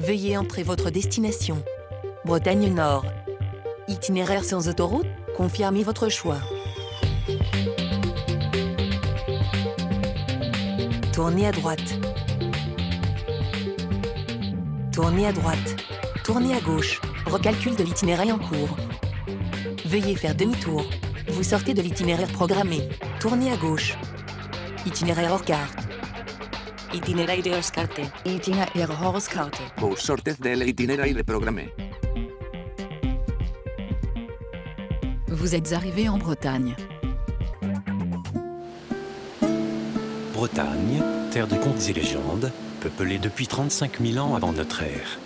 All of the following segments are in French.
Veuillez entrer votre destination. Bretagne Nord. Itinéraire sans autoroute? Confirmez votre choix. Tournez à droite. Tournez à droite. Tournez à gauche. Recalcul de l'itinéraire en cours. Veuillez faire demi-tour. Vous sortez de l'itinéraire programmé. Tournez à gauche. Itinéraire hors carte. Itinéraire hors carte. Itinéraire hors carte. Vos sortez de l'itinéraire programmé. Vous êtes arrivé en Bretagne. Bretagne, terre de contes et légendes, peuplée depuis 35 000 ans avant notre ère.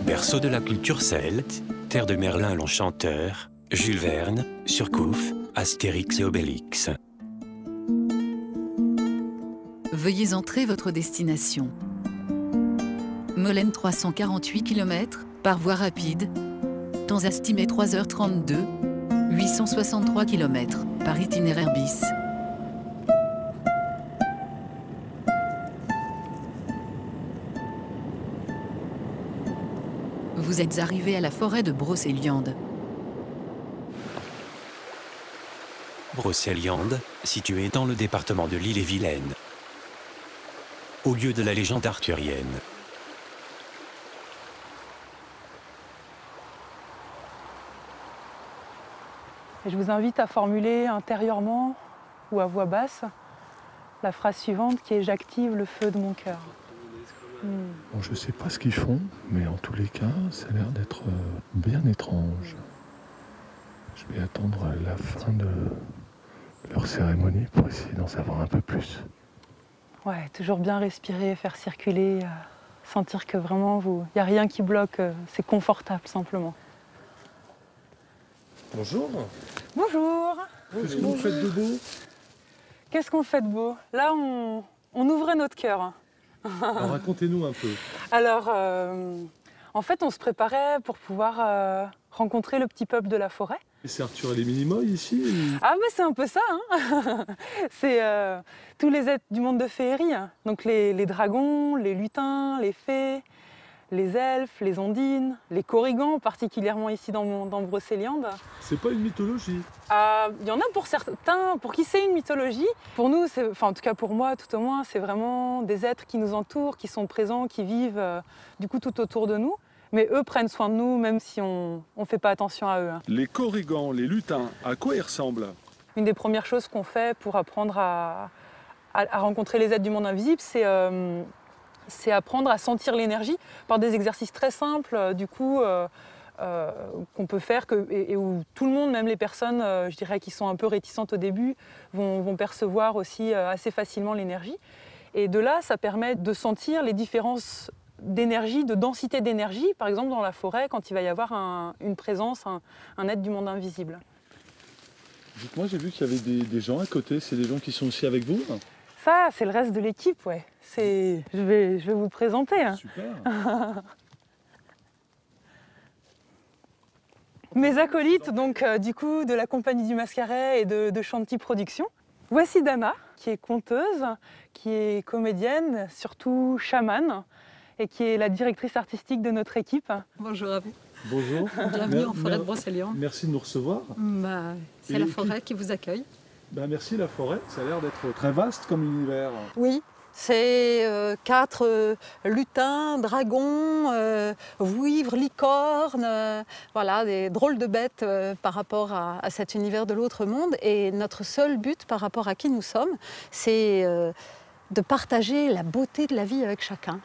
Berceau de la culture celte, terre de Merlin l'Enchanteur, Jules Verne, Surcouf, Astérix et Obélix. Veuillez entrer votre destination. Molène 348 km, par voie rapide. Temps estimé 3h32, 863 km, par itinéraire bis. Vous êtes arrivé à la forêt de Brocéliande. Brocéliande, située dans le département de l'Ille-et-Vilaine, au lieu de la légende arthurienne. Je vous invite à formuler intérieurement ou à voix basse la phrase suivante qui est « J'active le feu de mon cœur ». Bon, je ne sais pas ce qu'ils font, mais en tous les cas, ça a l'air d'être bien étrange. Je vais attendre la fin de leur cérémonie pour essayer d'en savoir un peu plus. Ouais, toujours bien respirer, faire circuler, sentir que vraiment, il n'y a rien qui bloque, c'est confortable simplement. Bonjour. Bonjour. Qu'est-ce que vous faites de beau? Qu'est-ce qu'on fait de beau? Là, on ouvrait notre cœur. Alors, racontez-nous un peu. Alors, en fait, on se préparait pour pouvoir rencontrer le petit peuple de la forêt. Et c'est Arthur et les Minimoys ici Ah, mais c'est un peu ça, hein. C'est tous les êtres du monde de féerie. Donc les dragons, les lutins, les fées, les elfes, les ondines, les korrigans, particulièrement ici dans Brocéliande. C'est pas une mythologie. Il y en a pour certains, pour qui c'est une mythologie. Pour nous, enfin en tout cas pour moi, tout au moins, c'est vraiment des êtres qui nous entourent, qui sont présents, qui vivent du coup tout autour de nous. Mais eux prennent soin de nous, même si on ne fait pas attention à eux. Les korrigans, les lutins, à quoi ils ressemblent? Une des premières choses qu'on fait pour apprendre à rencontrer les êtres du monde invisible, c'est apprendre à sentir l'énergie par des exercices très simples, du coup, qu'on peut faire et où tout le monde, même les personnes, je dirais, qui sont un peu réticentes au début, vont percevoir aussi assez facilement l'énergie. Et de là, ça permet de sentir les différences d'énergie, de densité d'énergie, par exemple dans la forêt, quand il va y avoir une présence, un être du monde invisible. Dites-moi, j'ai vu qu'il y avait des gens à côté, c'est des gens qui sont aussi avec vous? Ça, c'est le reste de l'équipe, ouais. Je vais vous présenter. Hein. Super. Mes acolytes, donc du coup, de la Compagnie du Mascaret et de Chanty Productions. Voici Dana, qui est conteuse, qui est comédienne, surtout chamane, et qui est la directrice artistique de notre équipe. Bonjour à vous. Bonjour. Bienvenue en forêt de Brocéliande. Merci de nous recevoir. C'est la forêt qui vous accueille. Merci la forêt, ça a l'air d'être très vaste comme univers. Oui, c'est 4 lutins, dragons, vouivres, licornes, voilà, des drôles de bêtes par rapport à cet univers de l'autre monde. Et notre seul but par rapport à qui nous sommes, c'est de partager la beauté de la vie avec chacun.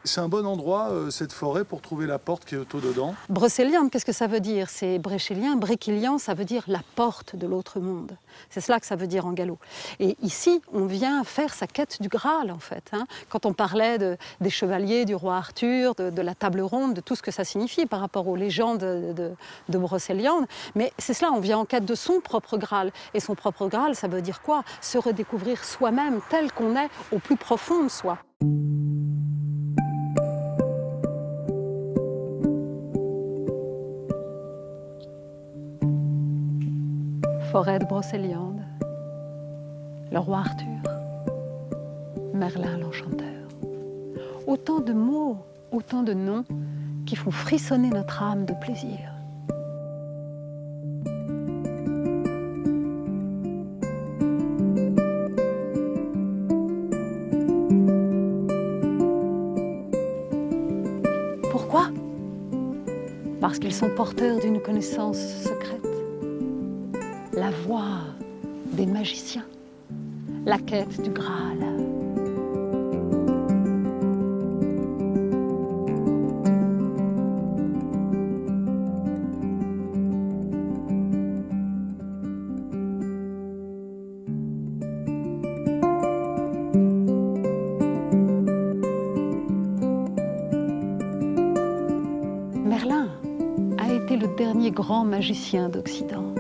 C'est un bon endroit, cette forêt, pour trouver la porte qui est au-dedans. Brocéliande, qu'est-ce que ça veut dire? C'est bréchélien, bréquilian, ça veut dire la porte de l'autre monde. C'est cela que ça veut dire en gallo. Et ici, on vient faire sa quête du Graal, en fait. Hein. Quand on parlait des chevaliers, du roi Arthur, de la table ronde, de tout ce que ça signifie par rapport aux légendes de Brocéliande. Mais c'est cela, on vient en quête de son propre Graal. Et son propre Graal, ça veut dire quoi? Se redécouvrir soi-même tel qu'on est au plus profond de soi. Forêt de Brocéliande, le roi Arthur, Merlin l'Enchanteur. Autant de mots autant de noms qui font frissonner notre âme de plaisir. Pourquoi? Parce qu'ils sont porteurs d'une connaissance secrète. La voix des magiciens, la quête du Graal. Merlin a été le dernier grand magicien d'Occident.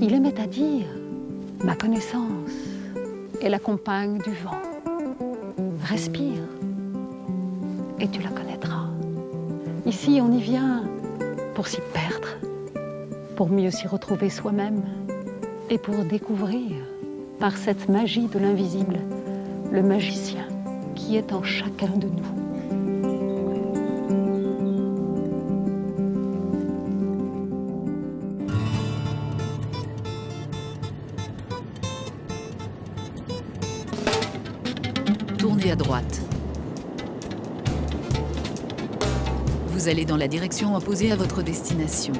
Il aimait à dire « Ma connaissance est la compagne du vent. Respire et tu la connaîtras. » Ici, on y vient pour s'y perdre, pour mieux s'y retrouver soi-même et pour découvrir, par cette magie de l'invisible, le magicien qui est en chacun de nous. Tournez à droite. Vous allez dans la direction opposée à votre destination.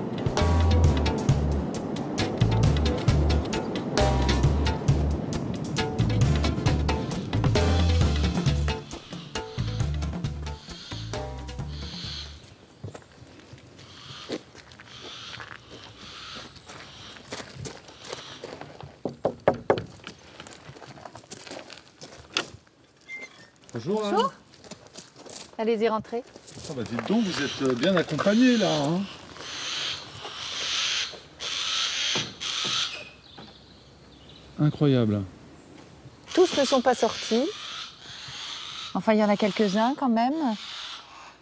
Bonjour. Bonjour. Allez-y, rentrez. Ah bah dites donc, vous êtes bien accompagné là. Hein. Incroyable. Tous ne sont pas sortis. Enfin, il y en a quelques-uns quand même.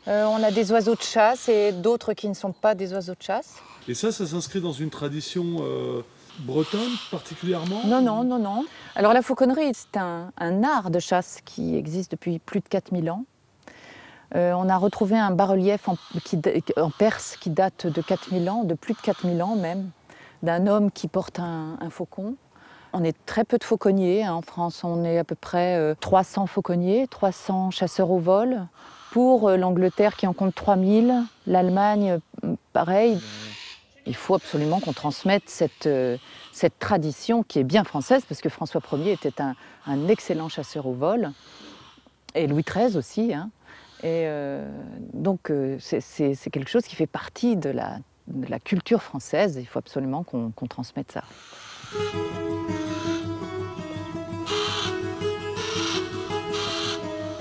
On a des oiseaux de chasse et d'autres qui ne sont pas des oiseaux de chasse. Et ça s'inscrit dans une tradition bretonne particulièrement? Non, non, non, non. Alors la fauconnerie, c'est un art de chasse qui existe depuis plus de 4000 ans. On a retrouvé un bas-relief en Perse qui date de 4000 ans, de plus de 4000 ans même, d'un homme qui porte un faucon. On est très peu de fauconniers. En France, on est à peu près 300 fauconniers, 300 chasseurs au vol. Pour l'Angleterre qui en compte 3000, l'Allemagne, pareil. Il faut absolument qu'on transmette cette tradition qui est bien française, parce que François Ier était un excellent chasseur au vol, et Louis XIII aussi. Hein. Et donc c'est quelque chose qui fait partie de la culture française. Il faut absolument qu'on transmette ça.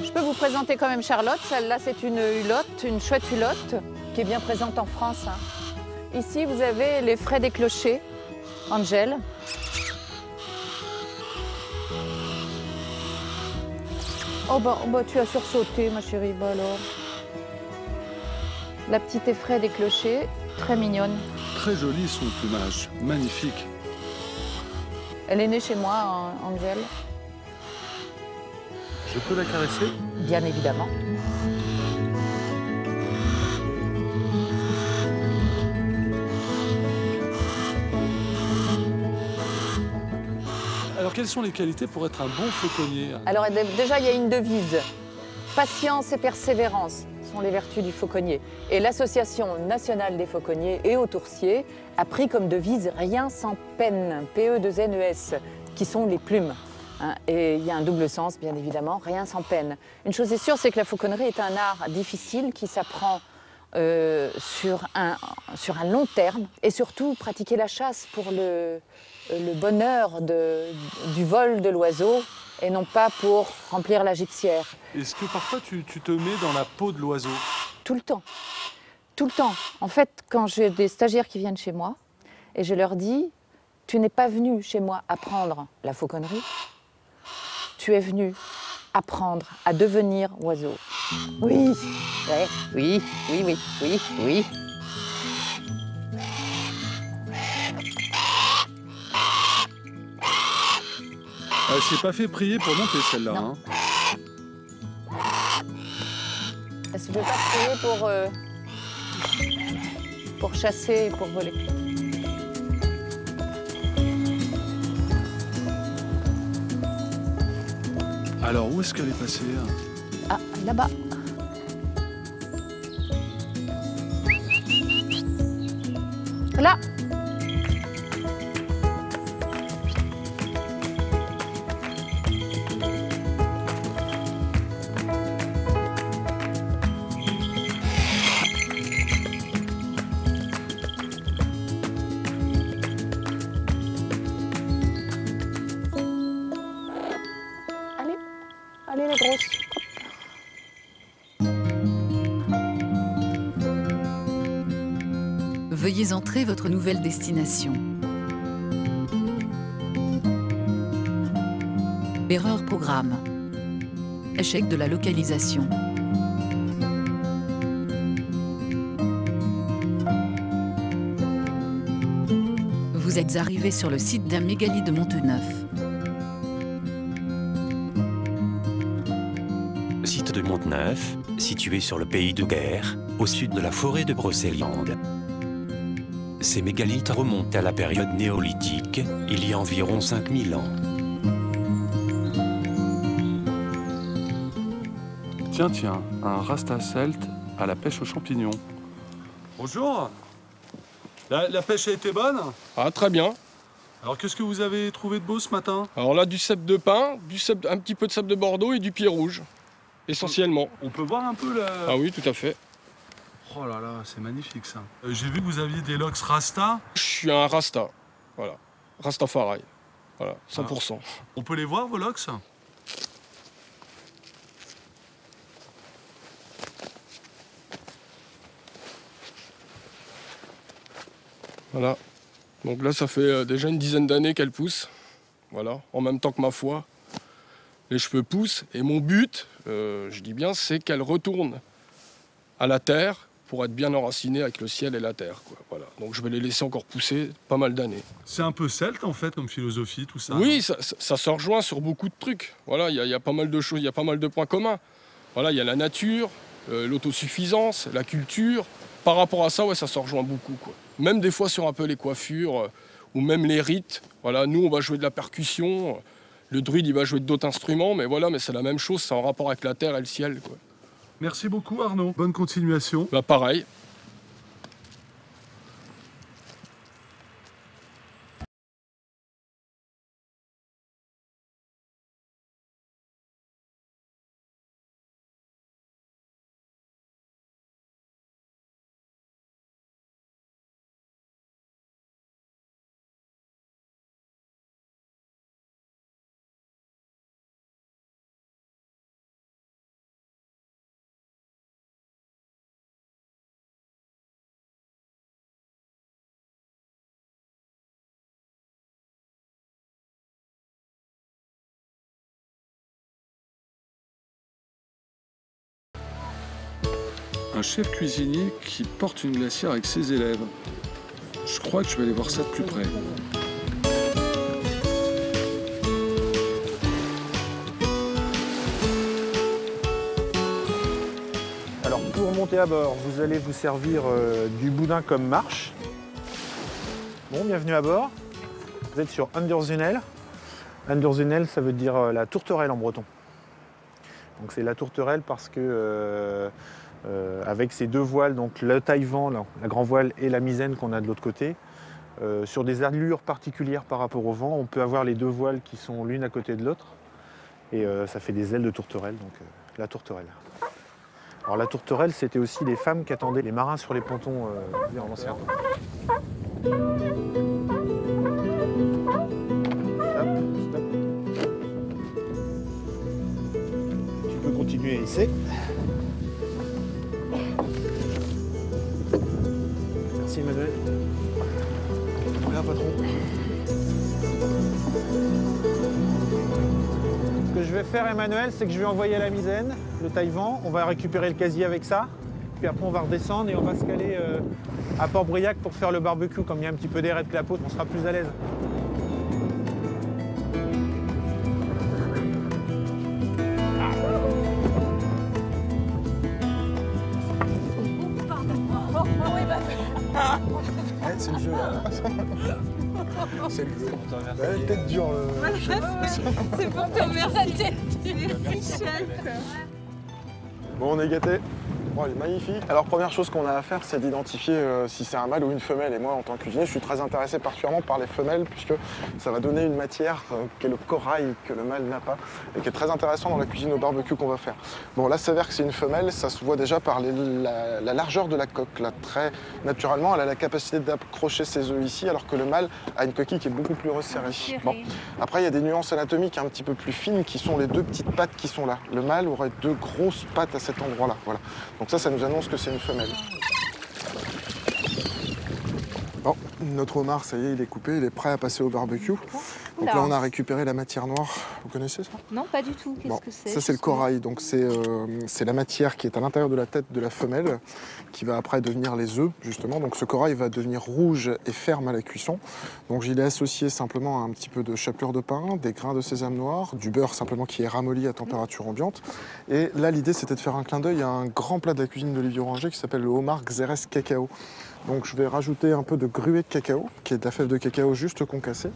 Je peux vous présenter quand même Charlotte. Celle-là, c'est une hulotte, une chouette hulotte, qui est bien présente en France. Hein. Ici, vous avez les frais des clochers, Angel. Oh bah tu as sursauté, ma chérie, bah alors. La petite effraie des clochers, très mignonne. Très joli son plumage, magnifique. Elle est née chez moi, Angel. Je peux la caresser? Bien évidemment. Alors quelles sont les qualités pour être un bon fauconnier? Alors déjà, il y a une devise. Patience et persévérance sont les vertus du fauconnier. Et l'Association nationale des fauconniers et autoursiers a pris comme devise « Rien sans peine », P-E-2-N-E-S, qui sont les plumes. Hein. Et il y a un double sens, bien évidemment, rien sans peine. Une chose est sûre, c'est que la fauconnerie est un art difficile qui s'apprend sur un long terme. Et surtout, pratiquer la chasse pour le bonheur du vol de l'oiseau et non pas pour remplir la gîtière. Est-ce que parfois tu te mets dans la peau de l'oiseau? Tout le temps. Tout le temps. En fait, quand j'ai des stagiaires qui viennent chez moi et je leur dis « Tu n'es pas venu chez moi apprendre la fauconnerie, tu es venu apprendre à devenir oiseau. » Oui, ouais, oui, oui, oui, oui, oui. Elle s'est pas fait prier pour monter celle-là. Hein. Parce que je ne veux pas crier pour chasser et pour voler. Alors, où est-ce qu'elle est passée? Ah, là-bas. Là. Allez, la grosse. Veuillez entrer votre nouvelle destination. Erreur programme. Échec de la localisation. Vous êtes arrivé sur le site d'un mégalithe de Monteneuf. Site de Monteneuf, situé sur le pays de Guerre, au sud de la forêt de Brocéliande. Ces mégalithes remontent à la période néolithique, il y a environ 5000 ans. Tiens, un rasta celte à la pêche aux champignons. Bonjour. La pêche a été bonne? Ah, très bien. Alors qu'est-ce que vous avez trouvé de beau ce matin? Alors là, du cèpe de pin, un petit peu de sable de Bordeaux et du pied rouge, essentiellement. On peut voir un peu la... Ah oui, tout à fait. Oh là là, c'est magnifique ça. J'ai vu que vous aviez des locks Rasta. Je suis un rasta, voilà. Rastafari, voilà, 100%. On peut les voir vos locks? Voilà. Donc là, ça fait déjà une dizaine d'années qu'elle pousse. Voilà, en même temps que ma foi. Les cheveux poussent. Et mon but, je dis bien, c'est qu'elle retourne à la terre pour être bien enracinée avec le ciel et la terre, quoi. Voilà. Donc je vais les laisser encore pousser pas mal d'années. C'est un peu celte en fait comme philosophie, tout ça. Oui, ça se rejoint sur beaucoup de trucs. Voilà, il y a pas mal de choses, il y a pas mal de points communs. Voilà, il y a la nature, l'autosuffisance, la culture. Par rapport à ça, ouais, ça se rejoint beaucoup, quoi. Même des fois sur un peu les coiffures ou même les rites. Voilà, nous, on va jouer de la percussion. Le druide, il va jouer d'autres instruments, mais voilà, mais c'est la même chose, c'est en rapport avec la terre et le ciel, quoi. Merci beaucoup Arnaud. Bonne continuation. Bah pareil. Un chef cuisinier qui porte une glacière avec ses élèves. Je crois que je vais aller voir ça de plus près. Alors pour monter à bord, vous allez vous servir du boudin comme marche. Bon, bienvenue à bord. Vous êtes sur Underzunnel. Underzunnel, ça veut dire la tourterelle en breton. Donc c'est la tourterelle parce que avec ces deux voiles, donc le taille-vent, la grand voile et la misaine qu'on a de l'autre côté, sur des allures particulières par rapport au vent, on peut avoir les deux voiles qui sont l'une à côté de l'autre et ça fait des ailes de tourterelle, donc la tourterelle. Alors la tourterelle, c'était aussi les femmes qui attendaient les marins sur les pontons en ancien temps. Stop. Tu peux continuer à hisser. Merci Emmanuel. Voilà patron. Ce que je vais faire Emmanuel, c'est que je vais envoyer la misaine, le taille-vent, on va récupérer le casier avec ça, puis après on va redescendre et on va se caler à Port-Briac pour faire le barbecue, comme il y a un petit peu d'air et de clapote, on sera plus à l'aise. Ouais, c'est le jeu là. C'est le jeu. La tête dure le chef. C'est pour te remercier la tête. Merci chef. Bon, on est gâtés. Bon, il est magnifique. Alors, première chose qu'on a à faire, c'est d'identifier si c'est un mâle ou une femelle. Et moi, en tant que cuisinier, je suis très intéressé particulièrement par les femelles, puisque ça va donner une matière qui est le corail, que le mâle n'a pas, et qui est très intéressant dans la cuisine au barbecue qu'on va faire. Bon, là, ça s'avère que c'est une femelle, ça se voit déjà par la largeur de la coque. Là, très naturellement, elle a la capacité d'accrocher ses œufs ici, alors que le mâle a une coquille qui est beaucoup plus resserrée. Bon. Après, il y a des nuances anatomiques un petit peu plus fines, qui sont les deux petites pattes qui sont là. Le mâle aurait deux grosses pattes à cet endroit-là. Voilà. Donc ça nous annonce que c'est une femelle. Bon, notre homard, ça y est, il est coupé, il est prêt à passer au barbecue. Donc là, on a récupéré la matière noire. Vous connaissez ça? Non, pas du tout. Qu'est-ce que c'est? Ça, c'est le corail. Donc c'est la matière qui est à l'intérieur de la tête de la femelle, qui va après devenir les œufs, justement. Donc ce corail va devenir rouge et ferme à la cuisson. Donc j'y ai associé simplement un petit peu de chapelure de pain, des grains de sésame noir, du beurre simplement qui est ramolli à température ambiante. Et là, l'idée, c'était de faire un clin d'œil à un grand plat de la cuisine d'Olivier Oranger qui s'appelle le homard Xérès cacao. Donc je vais rajouter un peu de gruet de cacao, qui est de la fève de cacao juste concassée.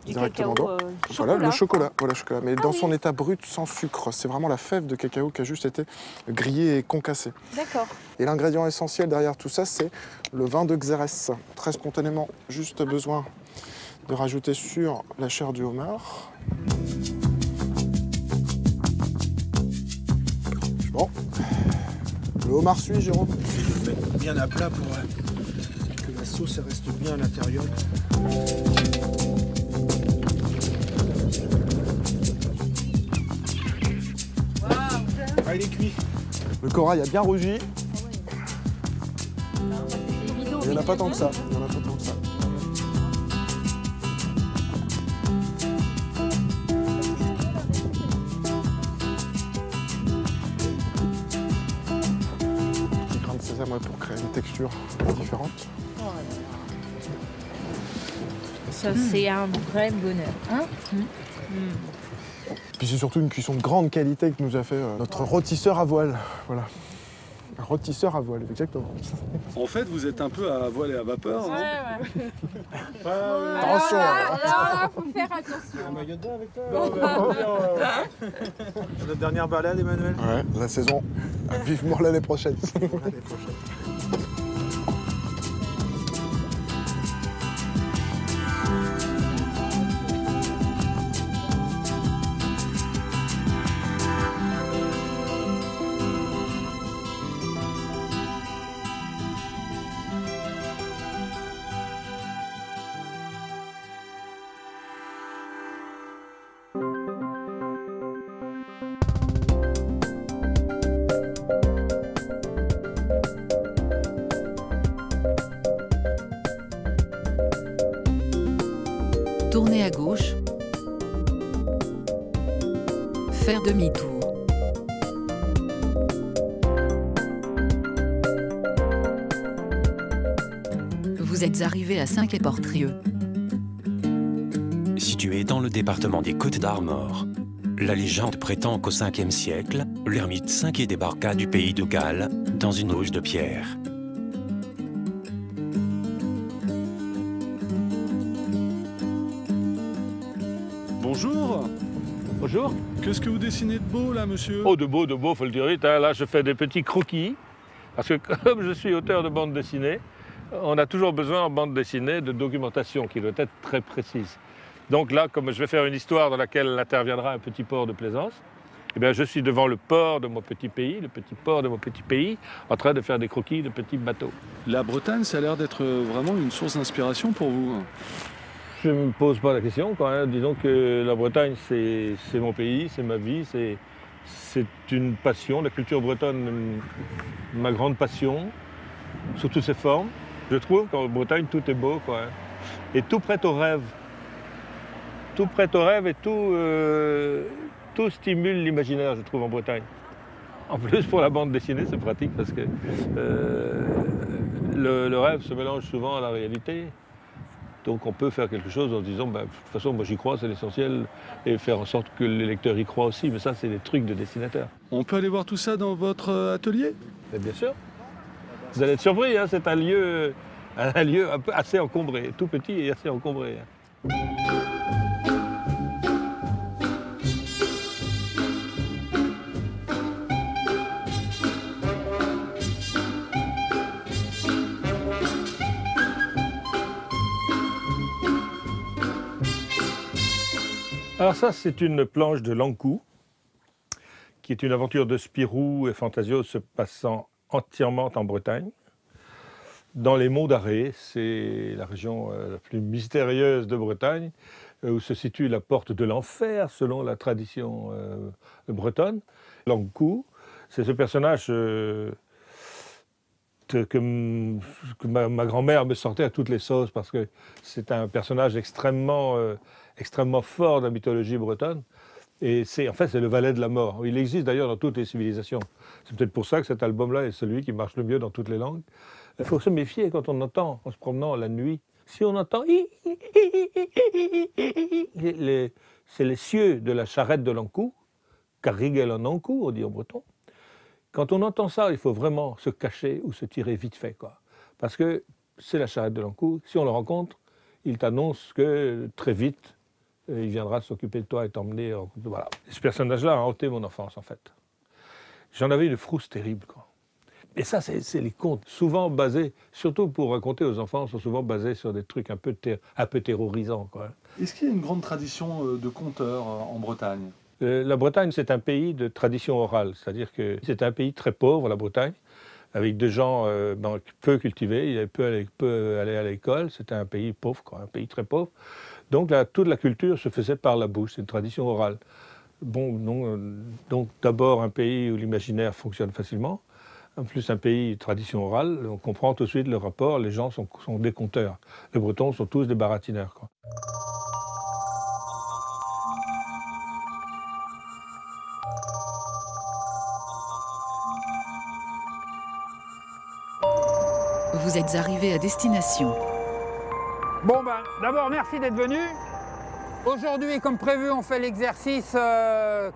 Directement dans. Voilà, le chocolat. Voilà, chocolat. Mais dans son état brut, sans sucre. C'est vraiment la fève de cacao qui a juste été grillée et concassée. D'accord. Et l'ingrédient essentiel derrière tout ça, c'est le vin de Xérès. Très spontanément, juste besoin de rajouter sur la chair du homard. Bon. Le homard suit, Jérôme. Je vais mettre bien à plat pour que la sauce reste bien à l'intérieur. Ah, il est cuit. Le corail a bien rougi. Il n'y en a pas tant que ça. Il n'y en a pas tant que ça. Petit grain de sésame pour créer une texture différente. Ça, c'est un vrai bonheur. Hein? Puis c'est surtout une cuisson de grande qualité que nous a fait notre rôtisseur à voile. Voilà. Un rôtisseur à voile, exactement. En fait, vous êtes un peu à voile et à vapeur. Ouais, hein. ouais. Attention. Là, faut faire attention. Un maillot de bain avec toi. Notre dernière balade, Emmanuel. Ouais, la saison. Vivement l'année prochaine. L'année prochaine. Tournez à gauche. Faire demi-tour. Vous êtes arrivé à Saint-Quay-Portrieux. Situé dans le département des Côtes-d'Armor, la légende prétend qu'au 5e siècle, l'ermite Saint-Quay débarqua du pays de Galles dans une auge de pierre. Bonjour. Bonjour. Qu'est-ce que vous dessinez de beau là, monsieur? Oh, de beau, faut le dire vite. Hein. Là, je fais des petits croquis. Parce que comme je suis auteur de bande dessinée, on a toujours besoin en bande dessinée de documentation qui doit être très précise. Donc là, comme je vais faire une histoire dans laquelle interviendra un petit port de plaisance, eh bien, je suis devant le port de mon petit pays, le petit port de mon petit pays, en train de faire des croquis de petits bateaux. La Bretagne, ça a l'air d'être vraiment une source d'inspiration pour vous. Je ne me pose pas la question, quand même. Disons que la Bretagne, c'est mon pays, c'est ma vie, c'est une passion. La culture bretonne, ma grande passion, sous toutes ses formes. Je trouve qu'en Bretagne, tout est beau, quoi. Et tout prête au rêve. Tout prête au rêve et tout stimule l'imaginaire, je trouve, en Bretagne. En plus, pour la bande dessinée, c'est pratique parce que le rêve se mélange souvent à la réalité. Donc on peut faire quelque chose en se disant, bah, de toute façon, moi j'y crois, c'est l'essentiel, et faire en sorte que les lecteurs y croient aussi. Mais ça, c'est des trucs de dessinateurs. On peut aller voir tout ça dans votre atelier? Mais bien sûr. Vous allez être surpris, hein, c'est un lieu un lieu un peu assez encombré, tout petit et assez encombré. Alors ça, c'est une planche de Lankou, qui est une aventure de Spirou et Fantasio se passant entièrement en Bretagne. Dans les monts d'Arrée, c'est la région la plus mystérieuse de Bretagne, où se situe la porte de l'enfer, selon la tradition bretonne. Lankou, c'est ce personnage que ma grand-mère me sortait à toutes les sauces, parce que c'est un personnage extrêmement fort de la mythologie bretonne. Et en fait, c'est le valet de la mort. Il existe d'ailleurs dans toutes les civilisations. C'est peut-être pour ça que cet album-là est celui qui marche le mieux dans toutes les langues. Il faut se méfier quand on entend, en se promenant la nuit. Si on entend... C'est les cieux de la charrette de Lankou, Carrigel en Ankou, on dit en breton. Quand on entend ça, il faut vraiment se cacher ou se tirer vite fait, quoi. Parce que c'est la charrette de Lankou. Si on le rencontre, il t'annonce que très vite, il viendra s'occuper de toi et t'emmener. Voilà. Ce personnage-là a hanté mon enfance, en fait. J'en avais une frousse terrible, quoi. Et ça, c'est les contes, souvent basés, surtout pour raconter aux enfants, sont souvent basés sur des trucs un peu terrorisants, quoi. Est-ce qu'il y a une grande tradition de conteurs en Bretagne ? La Bretagne, c'est un pays de tradition orale, c'est-à-dire que c'est un pays très pauvre, la Bretagne, avec des gens peu cultivés, il peu aller à l'école, c'était un pays pauvre, quoi, un pays très pauvre. Donc toute la culture se faisait par la bouche, c'est une tradition orale. Bon, donc d'abord un pays où l'imaginaire fonctionne facilement, en plus un pays tradition orale, on comprend tout de suite le rapport, les gens sont des conteurs. Les Bretons sont tous des baratineurs, quoi. Vous êtes arrivé à destination. Bon ben, d'abord merci d'être venu. Aujourd'hui, comme prévu, on fait l'exercice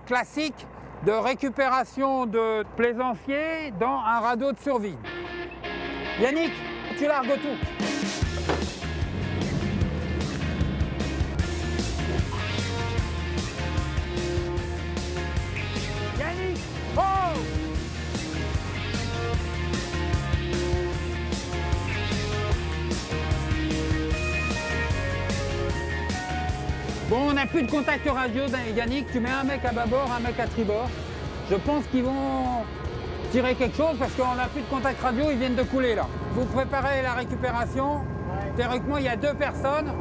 classique de récupération de plaisanciers dans un radeau de survie. Yannick, tu largues tout. Yannick, oh! Bon, on n'a plus de contact radio, Yannick, tu mets un mec à bâbord, un mec à tribord. Je pense qu'ils vont tirer quelque chose parce qu'on n'a plus de contact radio, ils viennent de couler là. Vous préparez la récupération. Ouais. Théoriquement, il y a 2 personnes.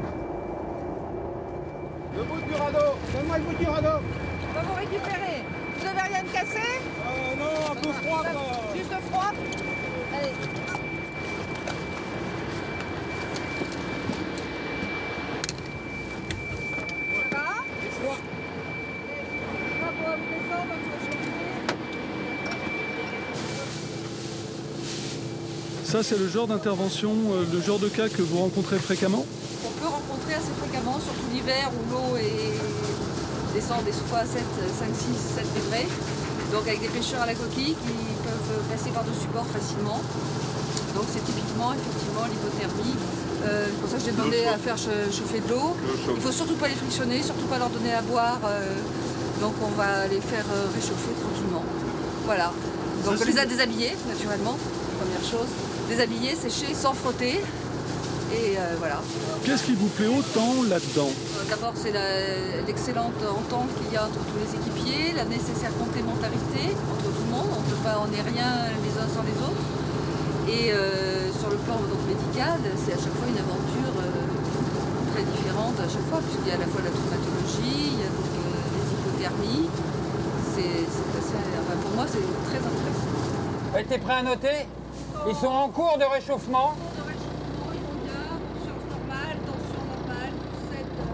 Le bout du radeau, donne-moi le bout du radeau. On va vous récupérer. Vous avez rien de cassé? Non, un peu froid quoi. Juste froid? Allez. Ça, c'est le genre d'intervention, le genre de cas que vous rencontrez fréquemment? On peut rencontrer assez fréquemment, surtout l'hiver où l'eau descend des fois à 7, 5, 6, 7 degrés. Donc avec des pêcheurs à la coquille qui peuvent passer par-dessus bord facilement. Donc c'est typiquement, effectivement, l'hypothermie. C'est pour ça que j'ai demandé à faire chauffer de l'eau. Il ne faut surtout pas les frictionner, surtout pas leur donner à boire. Donc on va les faire réchauffer tranquillement. Voilà. Donc on les a déshabillés, naturellement, première chose. Déshabiller, sécher, sans frotter. Et voilà. Qu'est-ce qui vous plaît autant là-dedans? D'abord, c'est l'excellente entente qu'il y a entre tous les équipiers, la nécessaire complémentarité entre tout le monde. On n'est rien les uns sans les autres. Et sur le plan donc, médical, c'est à chaque fois une aventure très différente à chaque fois, puisqu'il y a à la fois la traumatologie, il y a donc les hypothermies. C'est assez, enfin, pour moi, c'est très intéressant. T'es prêt à noter? Ils sont en cours de réchauffement.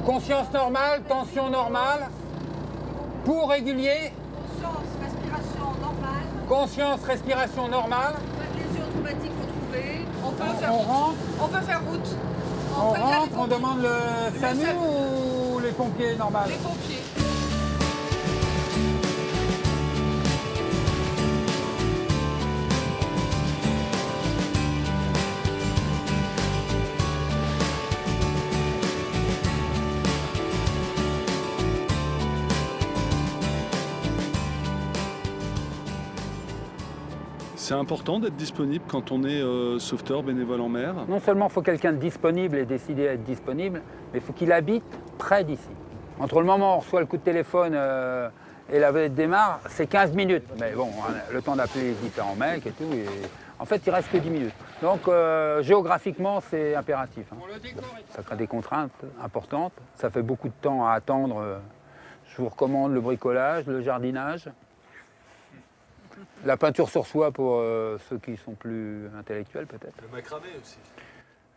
Conscience normale, tension normale. Pouls régulier. Conscience, respiration normale. Conscience, respiration normale. Lésion traumatique retrouvée. On peut faire on route. Rentre. On peut faire route. On rentre, on demande le SAMU ou les pompiers normal? Les pompiers. C'est important d'être disponible quand on est sauveteur bénévole en mer. Non seulement il faut quelqu'un de disponible et décider à être disponible, mais il faut qu'il habite près d'ici. Entre le moment où on reçoit le coup de téléphone et la vedette démarre, c'est 15 minutes. Mais bon, le temps d'appeler les différents mecs et tout. Et en fait, il reste que 10 minutes. Donc géographiquement, c'est impératif. Hein. Ça crée des contraintes importantes. Ça fait beaucoup de temps à attendre. Je vous recommande le bricolage, le jardinage. La peinture sur soie pour ceux qui sont plus intellectuels peut-être. Le macramé aussi.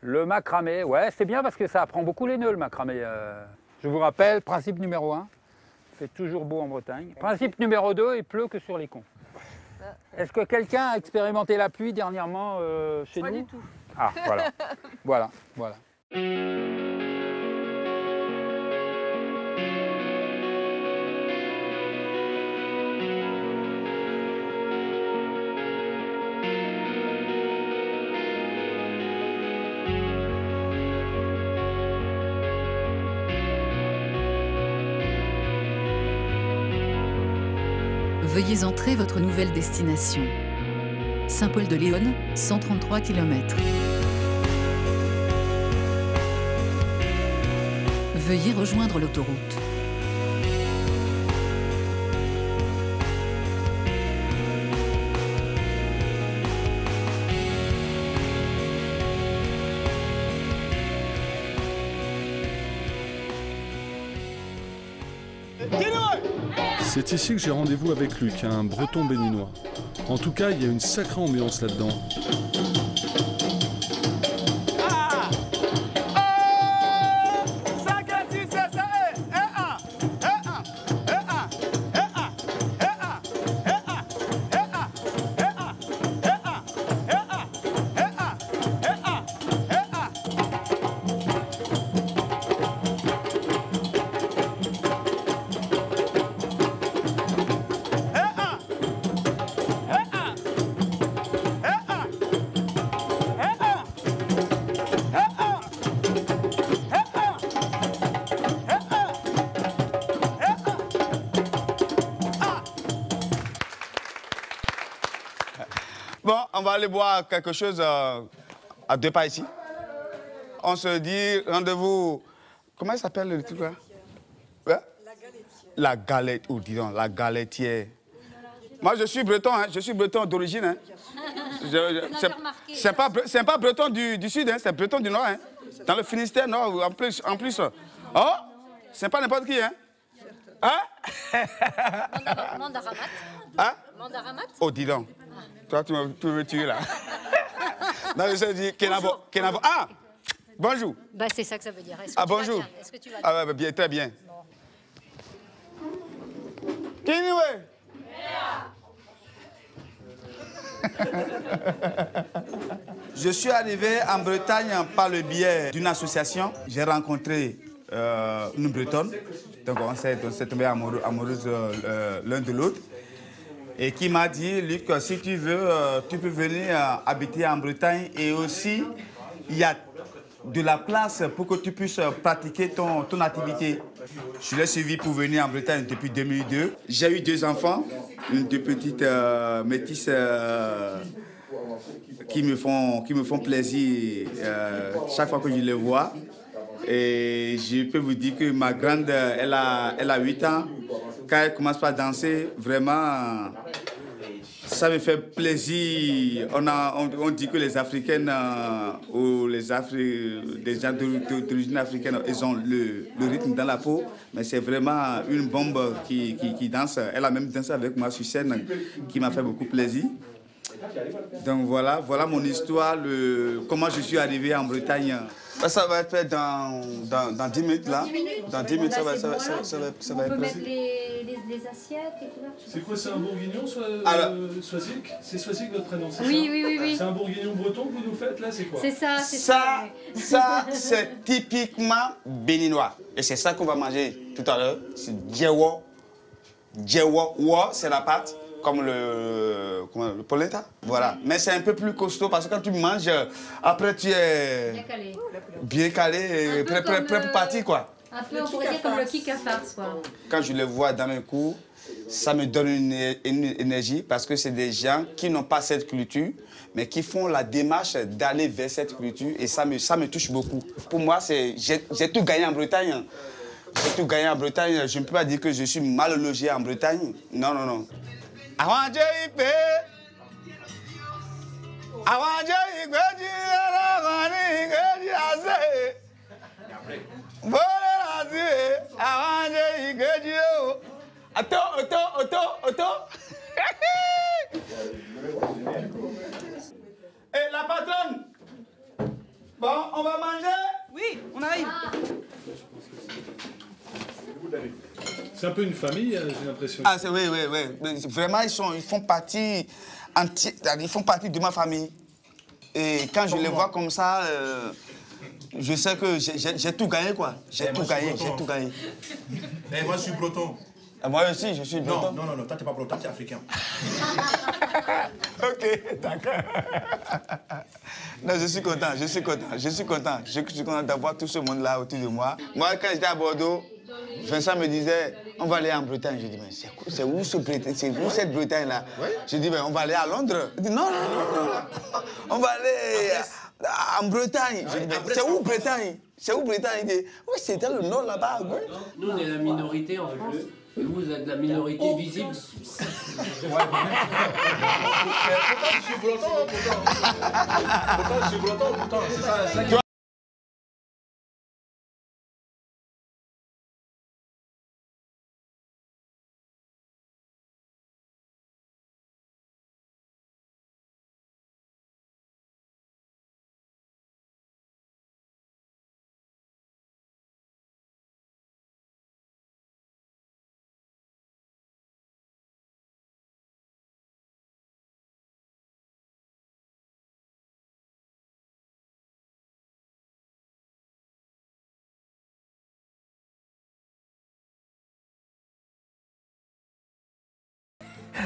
Le macramé, ouais, c'est bien parce que ça apprend beaucoup les nœuds le macramé. Je vous rappelle, principe numéro 1, il fait toujours beau en Bretagne. Principe numéro 2, il pleut que sur les cons. Est-ce que quelqu'un a expérimenté la pluie dernièrement chez nous? Pas du tout. Ah, voilà. voilà. Veuillez entrer votre nouvelle destination. Saint-Paul-de-Léon, 133 km. Veuillez rejoindre l'autoroute. C'est ici que j'ai rendez-vous avec Luc, un breton béninois. En tout cas, il y a une sacrée ambiance là-dedans. Bon, on va aller boire quelque chose à 2 pas ici. On se dit rendez-vous. Comment il s'appelle le truc là? Ouais? La galette. Oh, dis donc, la galetière. Moi, je suis breton, hein. Je suis breton d'origine. Hein. C'est pas breton du sud, hein. C'est breton du nord. Hein. Dans le Finistère, nord, en plus. Oh, c'est pas n'importe qui, hein. Hein? Mandaramat. Hein? Mandaramat. Oh, dis donc. Toi, tu me tuer là. Non, je dis Kenavo. Ah! Bonjour. Bah, c'est ça que ça veut dire. Ah, bonjour. Est-ce que tu vas bien? Ah, ouais, bien, très bien. Kiniwe! Je suis arrivé en Bretagne par le biais d'une association. J'ai rencontré une Bretonne. Donc, on s'est tombés amoureux l'un de l'autre. Et qui m'a dit, Luc, si tu veux, tu peux venir habiter en Bretagne. Et aussi, il y a de la place pour que tu puisses pratiquer ton activité. Je l'ai suivi pour venir en Bretagne depuis 2002. J'ai eu 2 enfants, deux petites métisses qui me font plaisir chaque fois que je les vois. Et je peux vous dire que ma grande, elle a 8 ans. Quand elle commence par danser, vraiment, ça me fait plaisir. On dit que les Africaines ou des gens d'origine africaine, ils ont le rythme dans la peau. Mais c'est vraiment une bombe qui danse. Elle a même dansé avec moi sur scène, qui m'a fait beaucoup plaisir. Donc voilà mon histoire, comment je suis arrivé en Bretagne. Ça va être fait dans 10 minutes là. Dans 10 minutes, ça va être prêt. On peut mettre les assiettes et tout là. C'est quoi, c'est un bourguignon, Soisic? C'est Soisic votre prénom, c'est ça? Oui. C'est un bourguignon breton que vous nous faites là, c'est quoi? C'est ça, Ça, c'est typiquement béninois. Et c'est ça qu'on va manger tout à l'heure. C'est djewo. Djewo, c'est la pâte. Comme le polenta. Voilà. Mais c'est un peu plus costaud parce que quand tu manges, après tu es bien calé et prêt pour partir, quoi. Un peu, on pourrait dire comme le kick à farce, quoi. Quand je le vois dans mes cours, Ça me donne une énergie parce que c'est des gens qui n'ont pas cette culture, mais qui font la démarche d'aller vers cette culture et ça me touche beaucoup. Pour moi, j'ai tout gagné en Bretagne. J'ai tout gagné en Bretagne. Je ne peux pas dire que je suis mal logé en Bretagne. Non, non, non. Et la patronne, bon, on va manger? Oui, on arrive. C'est un peu une famille, j'ai l'impression. Ah, oui, oui, oui. Vraiment, ils font partie de ma famille. Et quand je les vois comme ça, je sais que j'ai tout gagné, quoi. J'ai tout gagné. Et moi, je suis breton. Et moi aussi, je suis breton. Non, toi, t'es pas breton, t'es africain. Ok, d'accord. Non, je suis content. Je suis content d'avoir tout ce monde-là autour de moi. Moi, quand j'étais à Bordeaux, Vincent me disait, on va aller en Bretagne. Je dis, mais c'est où cette Bretagne-là? Je dis, mais on va aller à Londres. Il dit, non, on va aller en Bretagne. Je dis, mais c'est où Bretagne? Il dit, oui, c'est dans le nord là-bas. Nous, on est la minorité en France. Et vous êtes la minorité visible. Pourtant, je suis breton, pourtant. C'est ça.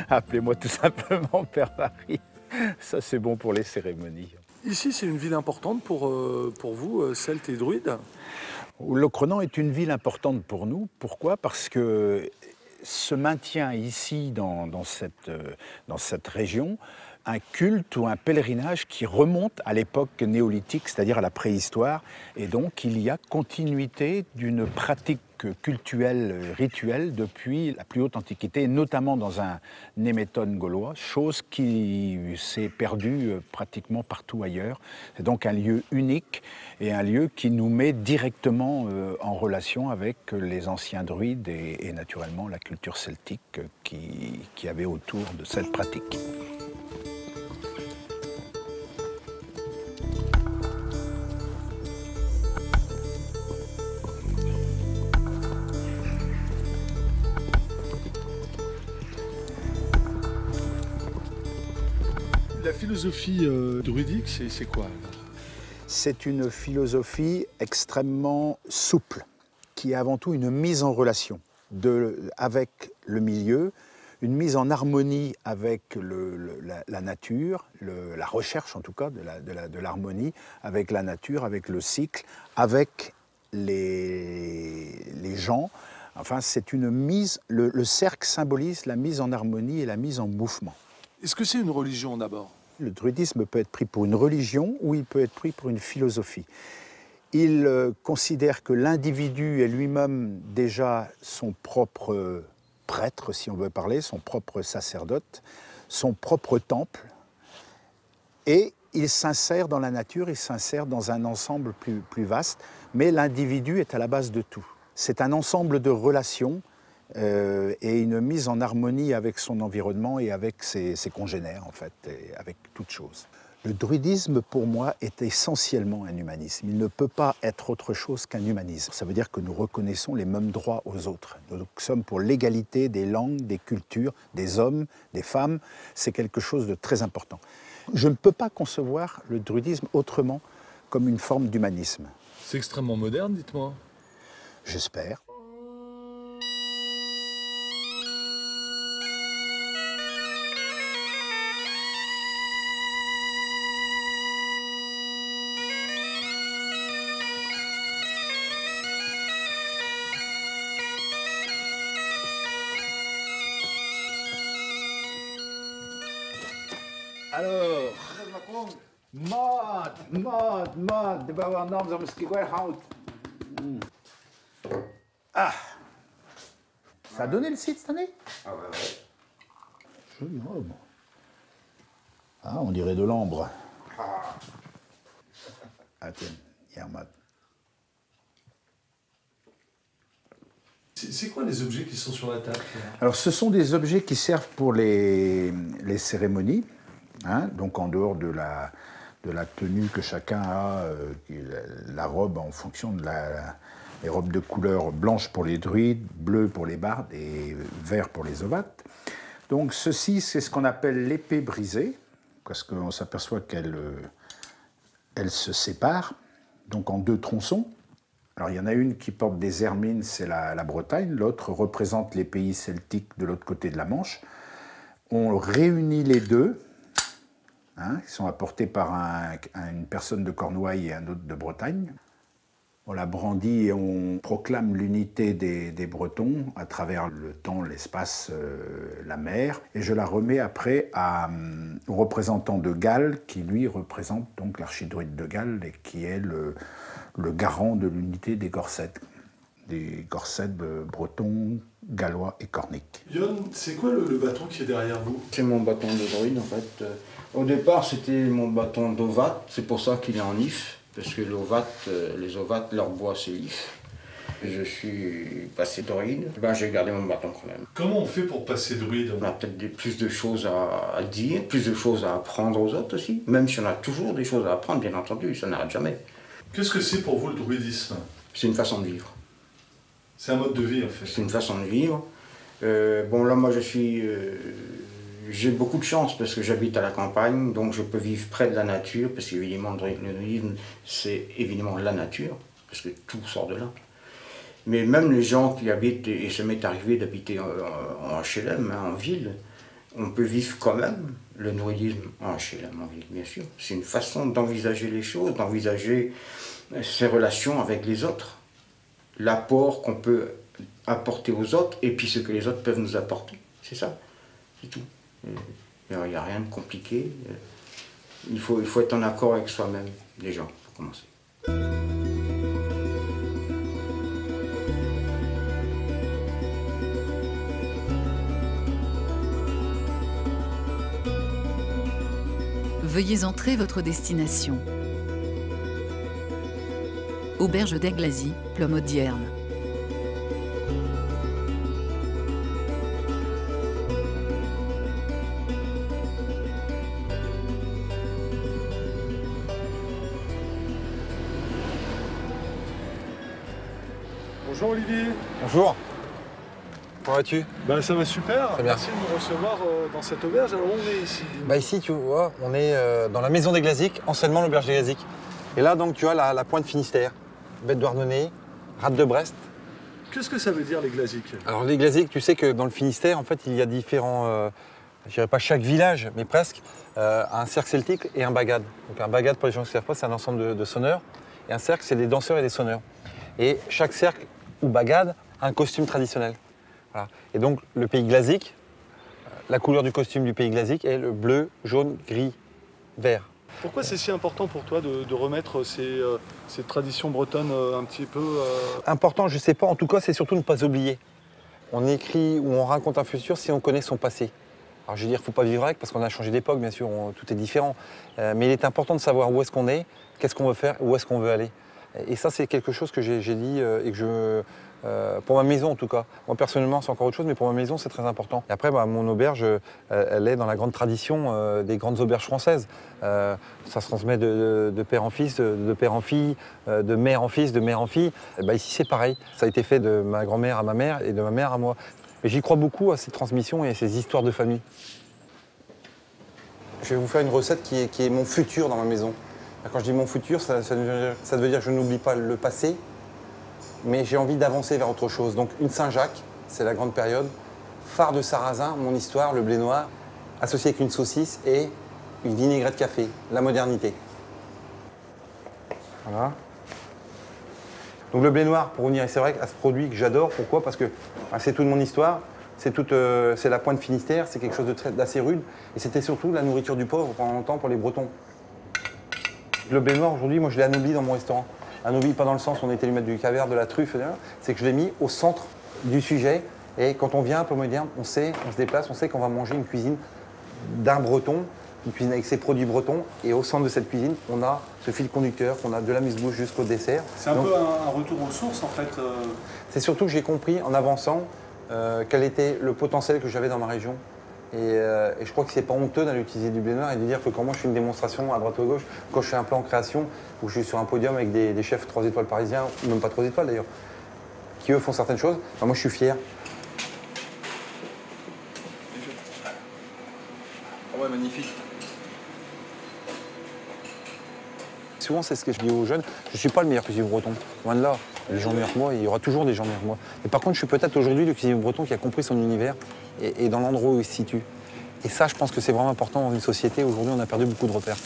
Appelez-moi tout simplement Père Marie. Ça, c'est bon pour les cérémonies. Ici, c'est une ville importante pour vous, Celtes et Druides? Locronan est une ville importante pour nous. Pourquoi? Parce que se maintient ici, dans cette région, un culte ou un pèlerinage qui remonte à l'époque néolithique, c'est-à-dire à la préhistoire. Et donc, il y a continuité d'une pratique cultuelle, rituelle, depuis la plus haute antiquité, notamment dans un némétone gaulois, chose qui s'est perdue pratiquement partout ailleurs. C'est donc un lieu unique et un lieu qui nous met directement en relation avec les anciens druides et naturellement la culture celtique qui avait autour de cette pratique. La philosophie druidique, c'est quoi? C'est une philosophie extrêmement souple, qui est avant tout une mise en relation avec le milieu, une mise en harmonie avec la nature, la recherche en tout cas de l'harmonie avec la nature, avec le cycle, avec les gens. Enfin, c'est une mise, le cercle symbolise la mise en harmonie et la mise en mouvement. Est-ce que c'est une religion d'abord? Le druidisme peut être pris pour une religion ou il peut être pris pour une philosophie. Il considère que l'individu est lui-même déjà son propre prêtre, si on veut parler, son propre sacerdote, son propre temple, et il s'insère dans la nature, il s'insère dans un ensemble plus vaste, mais l'individu est à la base de tout. C'est un ensemble de relations et une mise en harmonie avec son environnement et avec ses congénères, en fait, et avec toute chose. Le druidisme, pour moi, est essentiellement un humanisme. Il ne peut pas être autre chose qu'un humanisme. Ça veut dire que nous reconnaissons les mêmes droits aux autres. Nous sommes pour l'égalité des langues, des cultures, des hommes, des femmes. C'est quelque chose de très important. Je ne peux pas concevoir le druidisme autrement comme une forme d'humanisme. C'est extrêmement moderne, dites-moi. J'espère. Alors, Maud, de bouwen naam zal misschien wel hout. Ah, ça a donné le site cette année? Ah ouais. Jolie robe. Ah, on dirait de l'ambre. Ah tiens, Yermad. C'est quoi les objets qui sont sur la table? Alors, ce sont des objets qui servent pour les cérémonies, hein, donc en dehors de la tenue que chacun a, la robe en fonction de les robes de couleur blanche pour les druides, bleu pour les bardes et vert pour les ovates. Donc, ceci, c'est ce qu'on appelle l'épée brisée, parce qu'on s'aperçoit qu'elle se sépare, donc en deux tronçons. Alors, il y en a une qui porte des hermines, c'est la Bretagne. L'autre représente les pays celtiques de l'autre côté de la Manche. On réunit les deux, hein, qui sont apportés par une personne de Cornouailles et un autre de Bretagne. On la brandit et on proclame l'unité des Bretons à travers le temps, l'espace, la mer. Et je la remets après au représentant de Galles, qui lui représente donc l'archidruide de Galles et qui est le garant de l'unité des Gorsèdes bretons, gallois et corniques. Yon, c'est quoi le bâton qui est derrière vous? C'est mon bâton de druide en fait. Au départ c'était mon bâton d'ovate, c'est pour ça qu'il est en if, parce que les ovates, leur bois c'est l'if. Je suis passé druide, j'ai gardé mon bâton quand même. Comment on fait pour passer druide? On a peut-être plus de choses à dire, plus de choses à apprendre aux autres aussi, même si on a toujours des choses à apprendre, bien entendu, ça n'arrête jamais. Qu'est-ce que c'est pour vous le druidisme? C'est une façon de vivre. C'est un mode de vie en fait. C'est une façon de vivre. Bon là moi j'ai beaucoup de chance parce que j'habite à la campagne, donc je peux vivre près de la nature, parce qu'évidemment le druidisme c'est évidemment la nature, parce que tout sort de là. Mais même les gens qui habitent, et ça m'est arrivé d'habiter en HLM, hein, en ville, on peut vivre quand même le druidisme en HLM, en ville, bien sûr. C'est une façon d'envisager les choses, d'envisager ses relations avec les autres, l'apport qu'on peut apporter aux autres, et puis ce que les autres peuvent nous apporter. C'est ça, c'est tout. Il n'y a rien de compliqué. Il faut être en accord avec soi-même, déjà, pour commencer. Veuillez entrer votre destination. Auberge d'Aiglazy, Plomodierne. Bonjour Olivier. Bonjour. Comment vas-tu? Ça va super. Très bien. Merci de nous recevoir dans cette auberge. Alors où on est ici? Ici, tu vois, on est dans la maison des Glaziques, anciennement l'auberge des Glaziques. Et là, donc, tu as la pointe Finistère, bête de Douarnenez, rate de Brest. Qu'est-ce que ça veut dire les Glaziques? Alors les Glaziques, tu sais que dans le Finistère, en fait, il y a différents, je dirais pas chaque village, mais presque, un cercle celtique et un bagad. Donc un bagad, pour les gens qui ne savent pas, c'est un ensemble de sonneurs. Et un cercle, c'est des danseurs et des sonneurs. Et chaque cercle ou bagad a un costume traditionnel. Voilà. Et donc le pays glazique, la couleur du costume du pays glazique est le bleu, jaune, gris, vert. Pourquoi c'est si important pour toi de remettre ces traditions bretonnes un petit peu Important, je ne sais pas. En tout cas, c'est surtout ne pas oublier. On écrit ou on raconte un futur si on connaît son passé. Alors je veux dire, il ne faut pas vivre avec parce qu'on a changé d'époque, bien sûr, tout est différent. Mais il est important de savoir où est-ce qu'on est, qu'est-ce qu'on veut faire, où est-ce qu'on veut aller. Et ça, c'est quelque chose que j'ai dit et que je... pour ma maison, en tout cas. Moi, personnellement, c'est encore autre chose, mais pour ma maison, c'est très important. Et après, mon auberge, elle est dans la grande tradition des grandes auberges françaises. Ça se transmet de père en fils, de père en fille, de mère en fils, de mère en fille. Et ici, c'est pareil. Ça a été fait de ma grand-mère à ma mère et de ma mère à moi. Et j'y crois beaucoup à ces transmissions et à ces histoires de famille. Je vais vous faire une recette qui est mon futur dans ma maison. Quand je dis mon futur, ça veut dire que je n'oublie pas le passé, mais j'ai envie d'avancer vers autre chose. Donc une Saint-Jacques, c'est la grande période. Phare de sarrasin, mon histoire, le blé noir, associé avec une saucisse et une vinaigrette café, la modernité. Voilà. Donc le blé noir, pour revenir, c'est vrai à ce produit que j'adore. Pourquoi? Parce que c'est toute mon histoire. c'est la pointe Finistère, c'est quelque chose d'assez rude. Et c'était surtout la nourriture du pauvre pendant longtemps pour les Bretons. Le blé noir, aujourd'hui, moi je l'ai anobli dans mon restaurant. Anobli pas dans le sens où on était lui mettre du caviar, de la truffe, c'est que je l'ai mis au centre du sujet. Et quand on vient un peu moderne, on se déplace, on sait qu'on va manger une cuisine d'un breton, une cuisine avec ses produits bretons. Et au centre de cette cuisine, on a ce fil conducteur, on a de l'amuse-bouche jusqu'au dessert. C'est un peu un retour aux sources en fait. C'est surtout que j'ai compris en avançant quel était le potentiel que j'avais dans ma région. Et je crois que c'est pas honteux d'aller utiliser du blé noir et de dire que quand moi je fais une démonstration à droite ou à gauche, quand je fais un plan en création, où je suis sur un podium avec des chefs 3 étoiles parisiens, ou même pas 3 étoiles d'ailleurs, qui eux font certaines choses, ben moi je suis fier. Ah ouais, magnifique. Souvent, c'est ce que je dis aux jeunes, je ne suis pas le meilleur cuisinier breton. Loin de là, les gens meilleurs que moi, il y aura toujours des gens meilleurs que moi. Mais par contre, je suis peut-être aujourd'hui le cuisinier breton qui a compris son univers et dans l'endroit où il se situe. Et ça, je pense que c'est vraiment important dans une société. Aujourd'hui, on a perdu beaucoup de repères.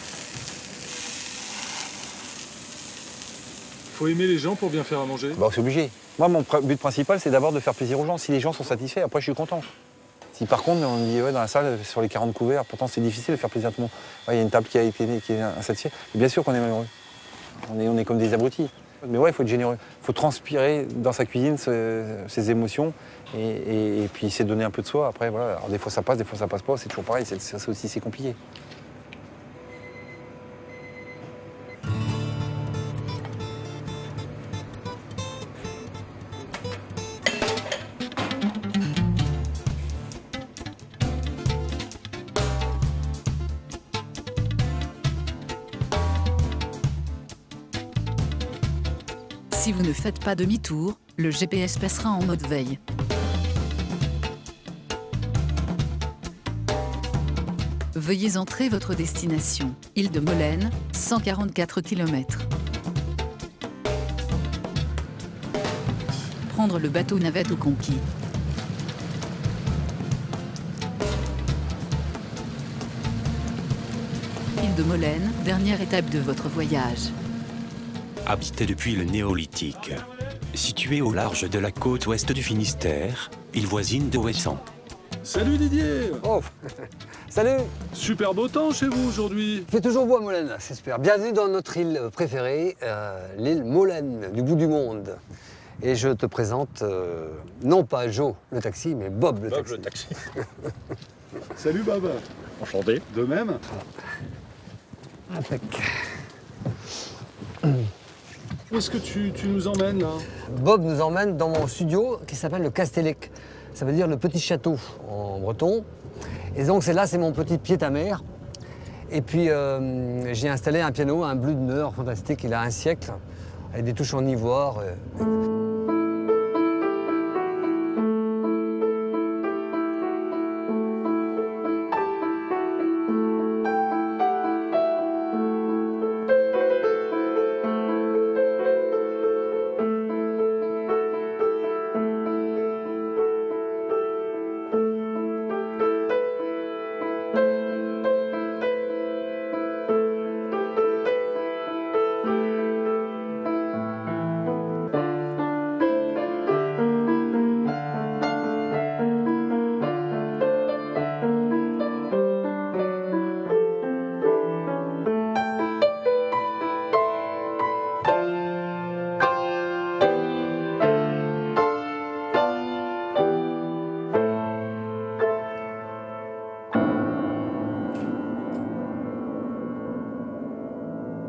Faut aimer les gens pour bien faire à manger. Bah, c'est obligé. Moi, mon but principal, c'est d'abord de faire plaisir aux gens. Si les gens sont satisfaits, après, je suis content. Si par contre, on me dit, ouais, dans la salle, sur les 40 couverts, pourtant c'est difficile de faire plaisir à tout le monde. Ouais, il y a une table qui est insatisfaite. Et bien sûr qu'on est malheureux. On est comme des abrutis. Mais ouais, il faut être généreux. Il faut transpirer dans sa cuisine ses émotions et puis c'est donner un peu de soi. Après, voilà. Alors des fois ça passe, des fois ça passe pas. C'est toujours pareil. Ça aussi, c'est compliqué. Si vous ne faites pas demi-tour, le GPS passera en mode veille. Veuillez entrer votre destination, île de Molène, 144 km. Prendre le bateau navette au Conquis. Île de Molène, dernière étape de votre voyage. Habité depuis le néolithique. Situé au large de la côte ouest du Finistère, il voisine de Ouessant. Salut Didier. Oh, salut. Super beau temps chez vous aujourd'hui. Il fait toujours beau à Molène, c'est super. Bienvenue dans notre île préférée, l'île Molène, du bout du monde. Et je te présente, non pas Joe le taxi, mais Bob le taxi. Bob le taxi. Salut Bob. Enchanté. De même. Impec. Où est-ce que tu nous emmènes là? Bob nous emmène dans mon studio qui s'appelle le Castellec. Ça veut dire le petit château en breton. Et donc c'est mon petit pied-à-mer. Et puis j'ai installé un piano, un Blüdner fantastique, il a un siècle, avec des touches en ivoire.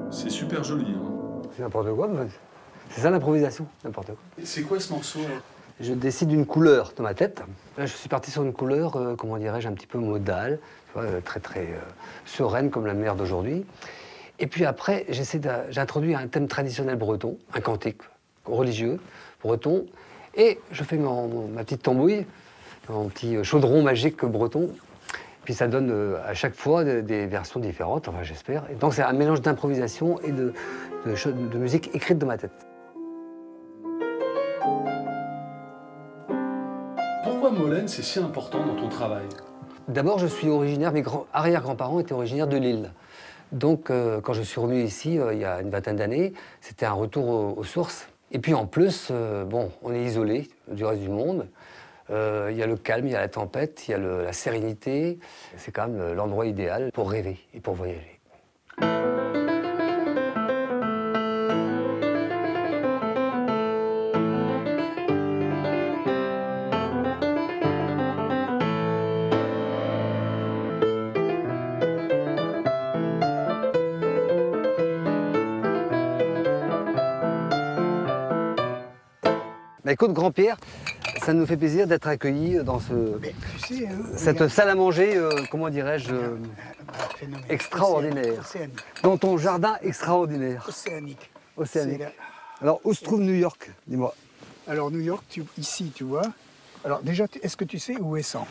C'est super joli. Hein. C'est n'importe quoi, mais c'est ça l'improvisation, n'importe quoi. C'est quoi ce morceau là? Je décide d'une couleur dans ma tête. Là, je suis parti sur une couleur, comment dirais-je, un petit peu modale, tu vois, très sereine comme la mer d'aujourd'hui. Et puis après, j'ai introduit un thème traditionnel breton, un cantique religieux breton, et je fais ma petite tambouille, mon petit chaudron magique breton. Puis ça donne à chaque fois des versions différentes, enfin j'espère. Et donc c'est un mélange d'improvisation et de musique écrite dans ma tête. Pourquoi Molène, c'est si important dans ton travail? D'abord, je suis originaire, mes arrière-grands-parents étaient originaires de Lille. Donc quand je suis revenu ici, il y a une vingtaine d'années, c'était un retour aux sources. Et puis en plus, bon, on est isolé du reste du monde. Il y a le calme, il y a la tempête, il y a la sérénité. C'est quand même l'endroit idéal pour rêver et pour voyager. Bah, écoute, Grand-Pierre, ça nous fait plaisir d'être accueillis dans cette salle à manger, comment dirais-je, extraordinaire. Océanique. Dans ton jardin extraordinaire. Océanique. Océanique. Alors, où se trouve New York? Dis-moi. Alors, New York, ici, tu vois. Alors, déjà, est-ce que tu sais où est 100?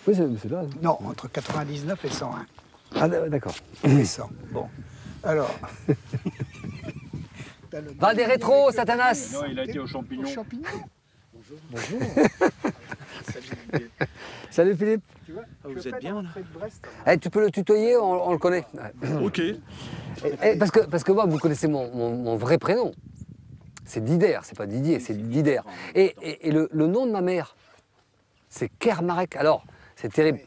Oui, c'est là. Non, entre 99 et 101. Ah, d'accord. Où est 100? Bon. Alors. Va des rétros, Satanas! Non, il a été aux champignons. Aux champignons. Bonjour. Bonjour. Salut Philippe. Tu vois, vous êtes bien là? Eh, tu peux le tutoyer, on le connaît. Ok. Parce que moi, vous connaissez mon vrai prénom. C'est Dider, c'est pas Didier, c'est Dider. Et le nom de ma mère, c'est Kermarek. Alors, c'est terrible.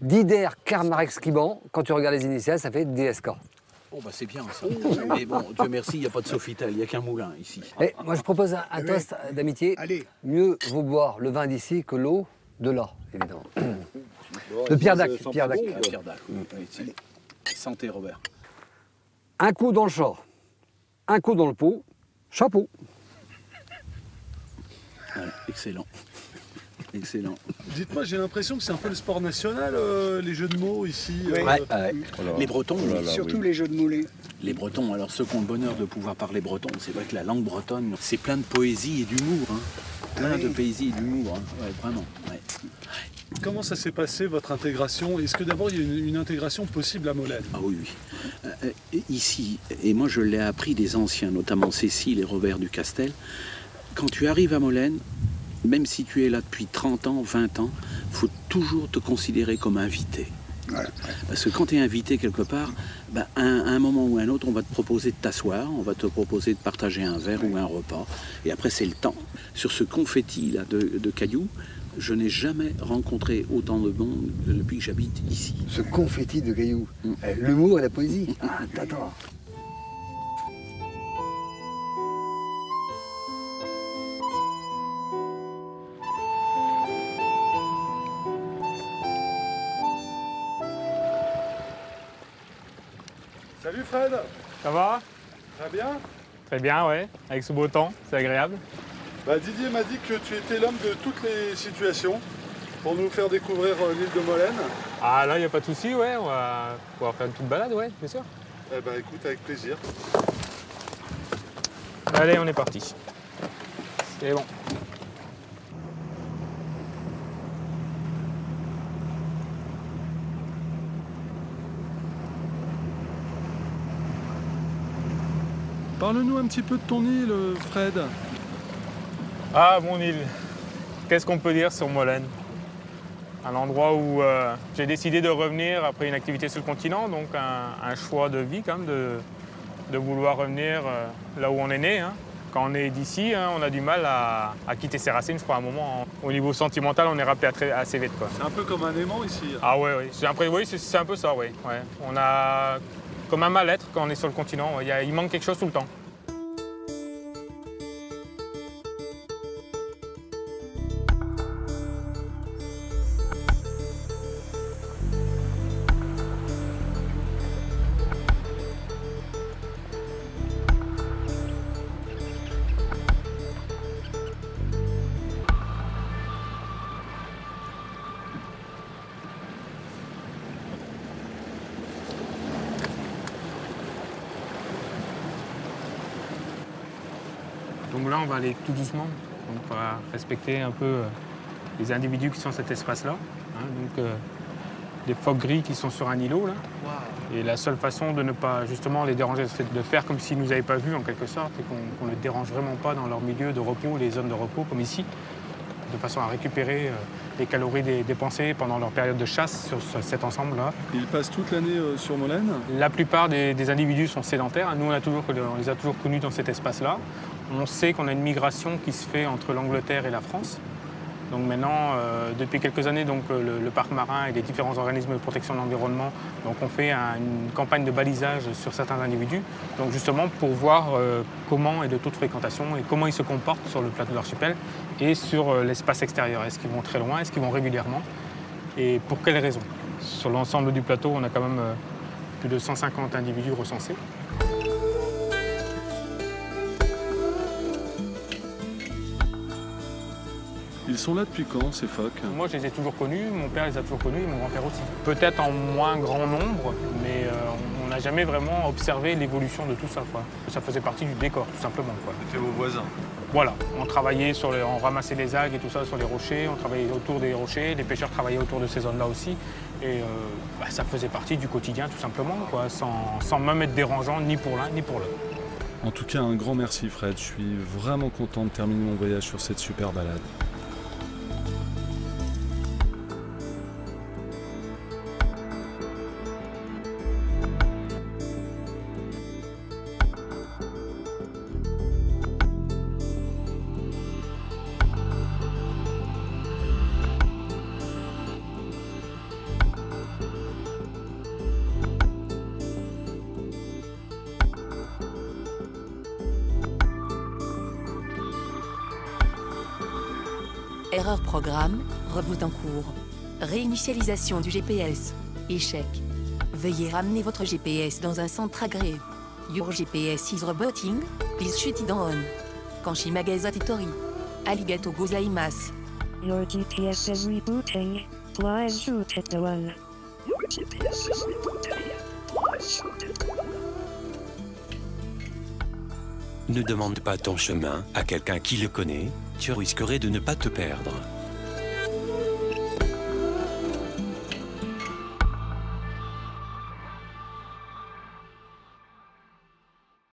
Dider Kermarek Skiban, quand tu regardes les initiales, ça fait DSK. Oh bah c'est bien ça. Mais bon, Dieu merci, il n'y a pas de Sofitel, il n'y a qu'un moulin ici. Et moi je propose un toast d'amitié. Mieux vaut boire le vin d'ici que l'eau de là, évidemment. De Pierre Dac. Pierre Dac, oui. Santé Robert. Un coup dans le chat, un coup dans le pot, chapeau. Voilà, excellent. Excellent. Dites-moi, j'ai l'impression que c'est un peu le sport national, les jeux de mots ici. Les Bretons, surtout les jeux de mots. Les Bretons, alors ceux qui ont le bonheur de pouvoir parler breton, c'est vrai que la langue bretonne, c'est plein de poésie et d'humour. Hein. Plein de poésie et d'humour, hein. Ouais, vraiment. Ouais. Comment ça s'est passé, votre intégration? Est-ce que d'abord il y a une intégration possible à Molène? Ah oui, oui. Ici, et moi je l'ai appris des anciens, notamment Cécile et Robert Ducastel, quand tu arrives à Molène, même si tu es là depuis 30 ans, 20 ans, il faut toujours te considérer comme invité. Voilà. Parce que quand tu es invité quelque part, ben, à un moment ou à un autre, on va te proposer de t'asseoir, on va te proposer de partager un verre ou un repas, et après c'est le temps. Sur ce confetti là de cailloux, je n'ai jamais rencontré autant de monde depuis que j'habite ici. Ce confetti de cailloux, l'humour et la poésie. Ah, t'adores. Salut Fred. Ça va? Très bien. Très bien, ouais. Avec ce beau temps, c'est agréable. Bah, Didier m'a dit que tu étais l'homme de toutes les situations pour nous faire découvrir l'île de Molène. Ah là, il n'y a pas de souci, ouais. On va pouvoir faire une petite balade, ouais, bien sûr. Eh ben écoute, avec plaisir. Allez, on est parti. C'est bon. Parle-nous un petit peu de ton île, Fred. Ah, mon île. Qu'est-ce qu'on peut dire sur Molène? Un endroit où j'ai décidé de revenir après une activité sur le continent, donc un choix de vie quand même, de vouloir revenir là où on est né. Hein. Quand on est d'ici, hein, on a du mal à quitter ses racines, je crois, à un moment. Au niveau sentimental, on est rappelé assez vite. C'est un peu comme un aimant ici. Ah ouais, oui. Oui, c'est un peu ça, oui. Ouais. On a comme un mal-être quand on est sur le continent. Il manque quelque chose tout le temps. Donc là, on va aller tout doucement. On va respecter un peu les individus qui sont dans cet espace-là. Hein, donc, des phoques gris qui sont sur un îlot. Là. Wow. Et la seule façon de ne pas justement les déranger, c'est de faire comme s'ils ne nous avaient pas vus en quelque sorte et qu'on ne les dérange vraiment pas dans leur milieu de repos, les zones de repos comme ici, de façon à récupérer les calories dépensées pendant leur période de chasse sur cet ensemble-là. Ils passent toute l'année sur Molène? La plupart des individus sont sédentaires. Nous, on les a toujours connus dans cet espace-là. On sait qu'on a une migration qui se fait entre l'Angleterre et la France. Donc maintenant, depuis quelques années, donc, le parc marin et les différents organismes de protection de l'environnement on fait une campagne de balisage sur certains individus, donc justement pour voir comment est le taux de fréquentation et comment ils se comportent sur le plateau de l'archipel et sur l'espace extérieur. Est-ce qu'ils vont très loin, est-ce qu'ils vont régulièrement et pour quelles raisons? Sur l'ensemble du plateau, on a quand même plus de 150 individus recensés. Ils sont là depuis quand, ces phoques? Moi, je les ai toujours connus, mon père les a toujours connus et mon grand-père aussi. Peut-être en moins grand nombre, mais on n'a jamais vraiment observé l'évolution de tout ça, quoi. Ça faisait partie du décor, tout simplement, quoi. C'était vos voisins? Voilà, on travaillait on ramassait les algues et tout ça sur les rochers, on travaillait autour des rochers, les pêcheurs travaillaient autour de ces zones-là aussi. Et ça faisait partie du quotidien, tout simplement, quoi, sans même être dérangeant ni pour l'un ni pour l'autre. En tout cas, un grand merci, Fred. Je suis vraiment content de terminer mon voyage sur cette super balade. Erreur programme, reboot en cours. Réinitialisation du GPS. Échec. Veuillez ramener votre GPS dans un centre agréé. Your GPS is rebooting, please shut it down. Kanshi Magazatori. Arigato gozaimasu. Your GPS is rebooting, please shoot it down. Your GPS is rebooting, please shoot it down. Ne demande pas ton chemin à quelqu'un qui le connaît, tu risquerais de ne pas te perdre.